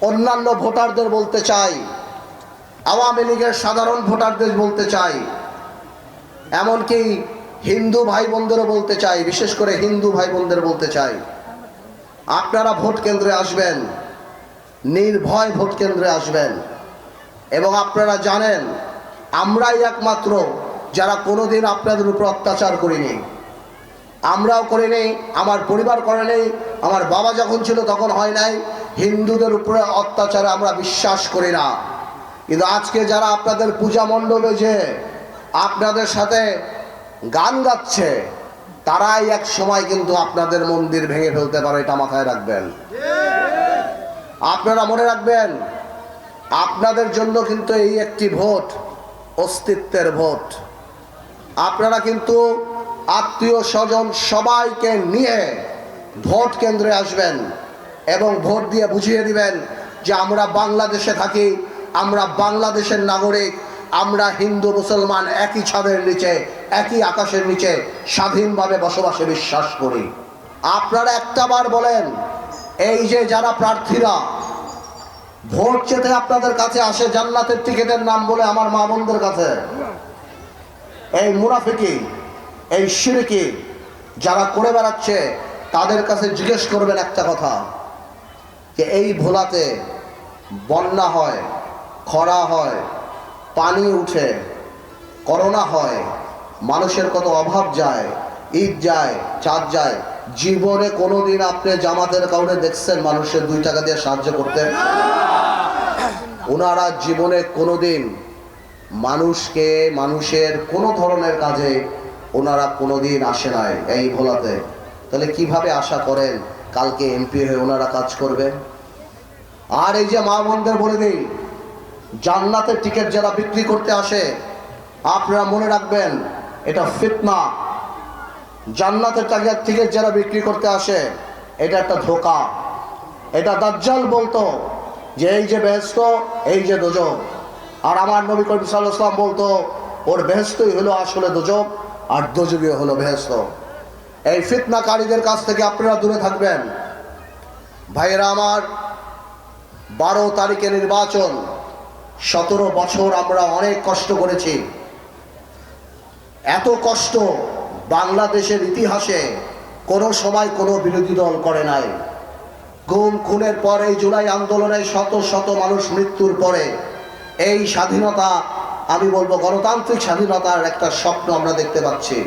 অন্যান্য ভোটারদের বলতে চাই, আওয়ামী লীগের সাধারণ ভোটারদের বলতে চাই, এমনকি হিন্দু ভাই বোনদেরও বলতে চাই, বিশেষ করে হিন্দু ভাই বোনদের বলতে চাই, আপনারা ভোট কেন্দ্রে আসবেন, নির্ভয় ভোট কেন্দ্রে আসবেন। এবং আপনারা জানেন আমরাই একমাত্র যারা কোনোদিন আপনাদের উপর অত্যাচার করিনি। আমরাও করিনি, আমার পরিবার করেনি, আমার বাবা যখন ছিল তখন হয় নাই। হিন্দুদের উপরে অত্যাচারে আমরা বিশ্বাস করি না। কিন্তু আজকে যারা আপনাদের পূজা মণ্ডপে যে আপনাদের সাথে গান গাচ্ছে, তারাই এক সময় কিন্তু আপনাদের মন্দির ভেঙে ফেলতে পারে, এটা মাথায় রাখবেন। আপনারা মনে রাখবেন, আপনাদের জন্য কিন্তু এই একটি ভোট অস্তিত্বের ভোট। আপনারা কিন্তু আত্মীয় স্বজন সবাইকে নিয়ে ভোট কেন্দ্রে আসবেন এবং ভোট দিয়ে বুঝিয়ে দিবেন যে আমরা বাংলাদেশে থাকি, আমরা বাংলাদেশের নাগরিক, আমরা হিন্দু মুসলমান একই ছাদের নিচে, একই আকাশের নিচে স্বাধীনভাবে বসবাসে বিশ্বাস করি। আপনারা একটাবার বলেন, এই যে যারা প্রার্থীরা ভোট চেতে আপনাদের কাছে আসে জান্নাতের টিকিটের নাম বলে আমার মা বোনদের কাছে, এই মুনাফিকি, এই শিরকি যারা করে বেড়াচ্ছে, তাদের কাছে জিজ্ঞেস করবেন একটা কথা, যে এই ভোলাতে বন্যা হয়, খরা হয়, পানি উঠে, করোনা হয়, মানুষের কত অভাব যায়, ঈদ যায়, চাঁদ যায়, জীবনে কোনোদিন আপনি জামাতের কাউরে দেখছেন মানুষের 2 টাকা দিয়ে সাহায্য করতে? ওনারা জীবনে কোনোদিন মানুষকে, মানুষের কোনো ধরনের কাজে ওনারা কোনোদিন আসে নাই এই ভোলাতে। তাহলে কিভাবে আশা করেন কালকে এমপি হয়ে ওনারা কাজ করবেন? আর এই যে মা বোনদের বলে দিই, জান্নাতের টিকিট যারা বিক্রি করতে আসে, আপনারা মনে রাখবেন এটা ফিতনা। জান্নাতের টিকিট যারা বিক্রি করতে আসে, এটা একটা ধোঁকা। এটা দাজ্জাল বলতো যে এই যে বেহেশত, এই যে দোজখ। আর আমার নবী করিম সাল্লাল্লাহু আলাইহি ওয়াসাল্লাম বলতো ওর বেহেশতই হলো আসলে দোজখ, আর দোজখই হলো বেহেশত। এই ফিতনাকারীদের কাছ থেকে আপনারা দূরে থাকবেন। ভাইয়েরা আমার, 12 তারিখে নির্বাচন। 17 বছর আমরা অনেক কষ্ট করেছি। এত কষ্ট বাংলাদেশের ইতিহাসে কোনো সময় কোনো বিরোধী দল করে নাই। গুম খুনের পর, এই জুলাই আন্দোলনে শত শত মানুষ মৃত্যুর পরে এই স্বাধীনতা, আমি বলবো গণতান্ত্রিক স্বাধীনতার একটা স্বপ্ন আমরা দেখতে পাচ্ছি।